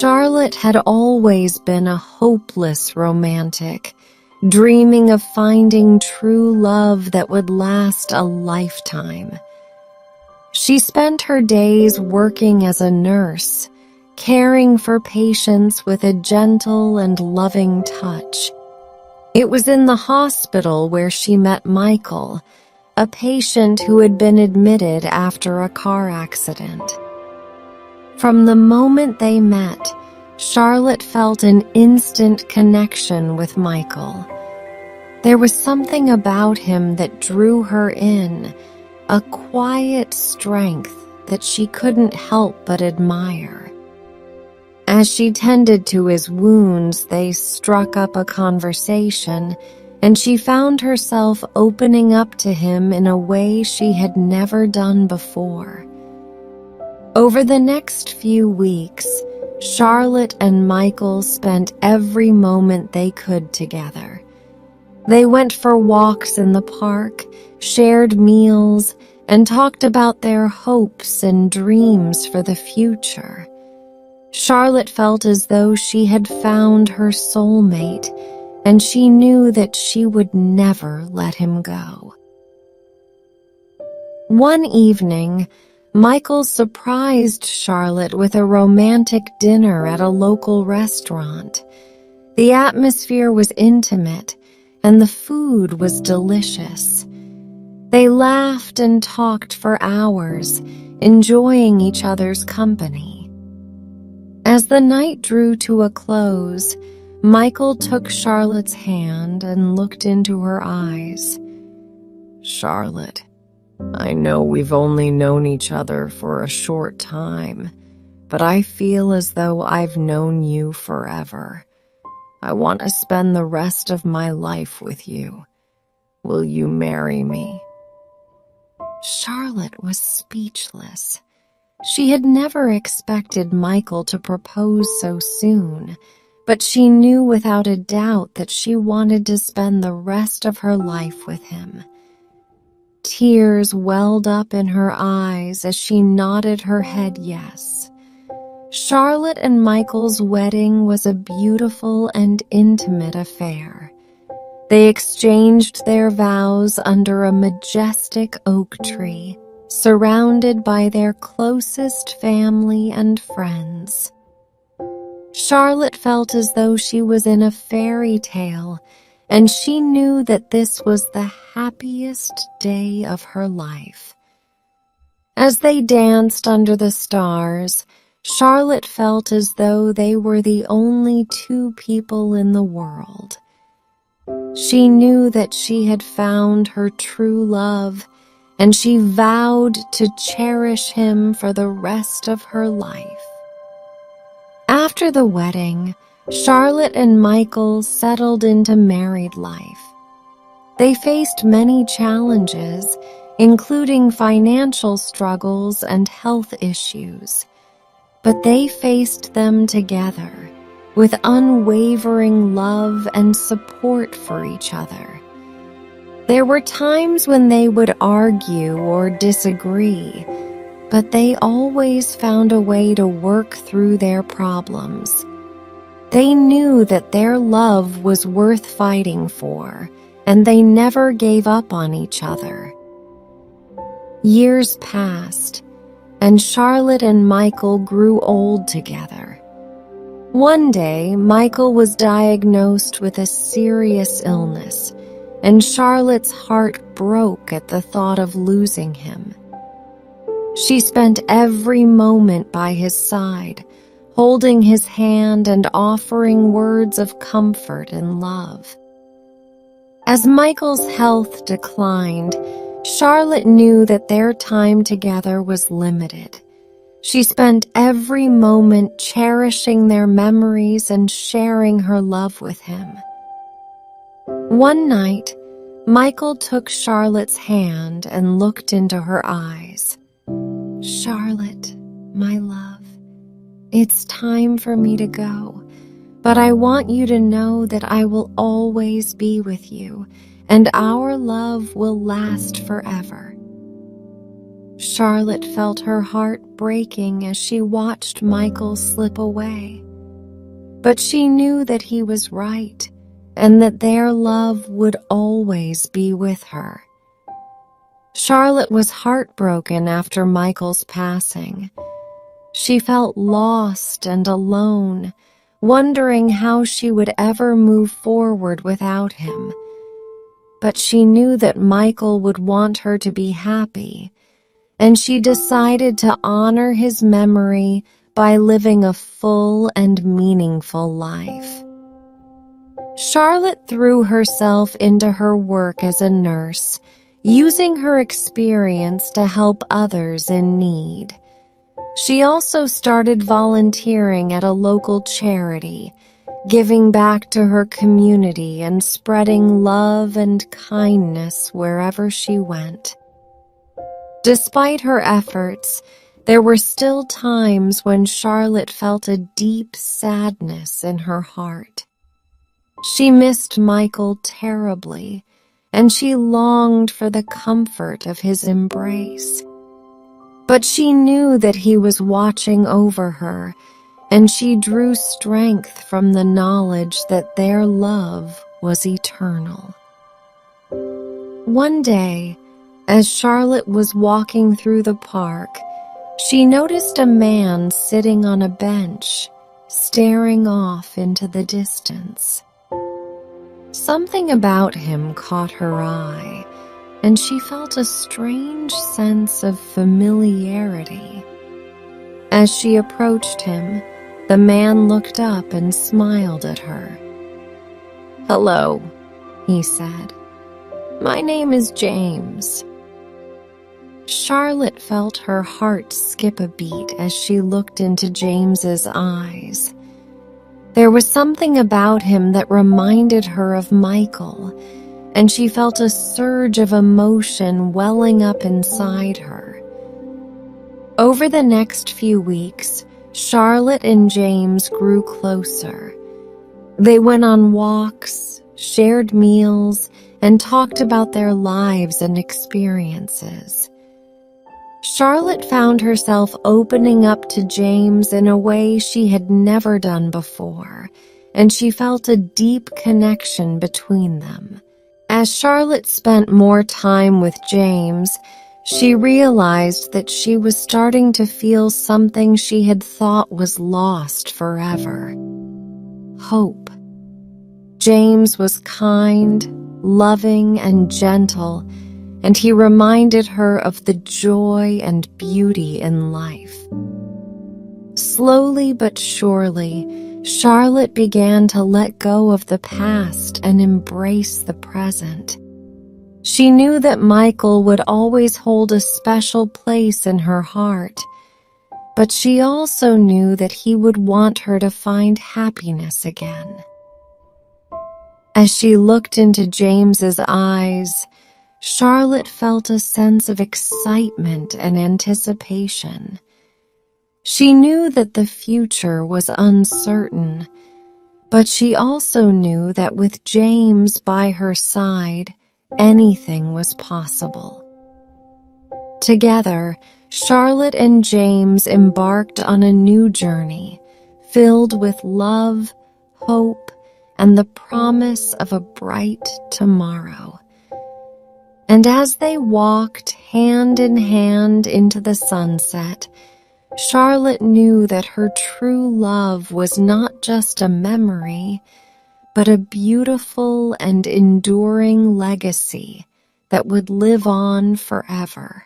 Charlotte had always been a hopeless romantic, dreaming of finding true love that would last a lifetime. She spent her days working as a nurse, caring for patients with a gentle and loving touch. It was in the hospital where she met Michael, a patient who had been admitted after a car accident. From the moment they met, Charlotte felt an instant connection with Michael. There was something about him that drew her in, a quiet strength that she couldn't help but admire. As she tended to his wounds, they struck up a conversation, and she found herself opening up to him in a way she had never done before. Over the next few weeks, Charlotte and Michael spent every moment they could together. They went for walks in the park, shared meals, and talked about their hopes and dreams for the future. Charlotte felt as though she had found her soulmate, and she knew that she would never let him go. One evening, Michael surprised Charlotte with a romantic dinner at a local restaurant. The atmosphere was intimate, and the food was delicious. They laughed and talked for hours, enjoying each other's company. As the night drew to a close, Michael took Charlotte's hand and looked into her eyes. "Charlotte, I know we've only known each other for a short time, but I feel as though I've known you forever. I want to spend the rest of my life with you. Will you marry me?" Charlotte was speechless. She had never expected Michael to propose so soon, but she knew without a doubt that she wanted to spend the rest of her life with him. Tears welled up in her eyes as she nodded her head yes. Charlotte and Michael's wedding was a beautiful and intimate affair. They exchanged their vows under a majestic oak tree, surrounded by their closest family and friends. Charlotte felt as though she was in a fairy tale, and she knew that this was the happiest day of her life. As they danced under the stars, Charlotte felt as though they were the only two people in the world. She knew that she had found her true love, and she vowed to cherish him for the rest of her life. After the wedding, Charlotte and Michael settled into married life. They faced many challenges, including financial struggles and health issues, but they faced them together with unwavering love and support for each other. There were times when they would argue or disagree, but they always found a way to work through their problems. They knew that their love was worth fighting for, and they never gave up on each other. Years passed, and Charlotte and Michael grew old together. One day, Michael was diagnosed with a serious illness, and Charlotte's heart broke at the thought of losing him. She spent every moment by his side, holding his hand and offering words of comfort and love. As Michael's health declined, Charlotte knew that their time together was limited. She spent every moment cherishing their memories and sharing her love with him. One night, Michael took Charlotte's hand and looked into her eyes. "Charlotte, my love, it's time for me to go, but I want you to know that I will always be with you, and our love will last forever." Charlotte felt her heart breaking as she watched Michael slip away. But she knew that he was right, and that their love would always be with her. Charlotte was heartbroken after Michael's passing. She felt lost and alone, wondering how she would ever move forward without him. But she knew that Michael would want her to be happy, and she decided to honor his memory by living a full and meaningful life. Charlotte threw herself into her work as a nurse, using her experience to help others in need. She also started volunteering at a local charity, giving back to her community and spreading love and kindness wherever she went. Despite her efforts, there were still times when Charlotte felt a deep sadness in her heart. She missed Michael terribly, and she longed for the comfort of his embrace. But she knew that he was watching over her, and she drew strength from the knowledge that their love was eternal. One day, as Charlotte was walking through the park, she noticed a man sitting on a bench, staring off into the distance. Something about him caught her eye, and she felt a strange sense of familiarity. As she approached him, the man looked up and smiled at her. "Hello," he said. "My name is James." Charlotte felt her heart skip a beat as she looked into James's eyes. There was something about him that reminded her of Michael, and she felt a surge of emotion welling up inside her. Over the next few weeks, Charlotte and James grew closer. They went on walks, shared meals, and talked about their lives and experiences. Charlotte found herself opening up to James in a way she had never done before, and she felt a deep connection between them. As Charlotte spent more time with James, she realized that she was starting to feel something she had thought was lost forever: hope. James was kind, loving, and gentle, and he reminded her of the joy and beauty in life. Slowly but surely, Charlotte began to let go of the past and embrace the present. She knew that Michael would always hold a special place in her heart, but she also knew that he would want her to find happiness again. As she looked into James's eyes, Charlotte felt a sense of excitement and anticipation. She knew that the future was uncertain, but she also knew that with James by her side, anything was possible. Together, Charlotte and James embarked on a new journey, filled with love, hope, and the promise of a bright tomorrow. And as they walked hand in hand into the sunset, Charlotte knew that her true love was not just a memory, but a beautiful and enduring legacy that would live on forever.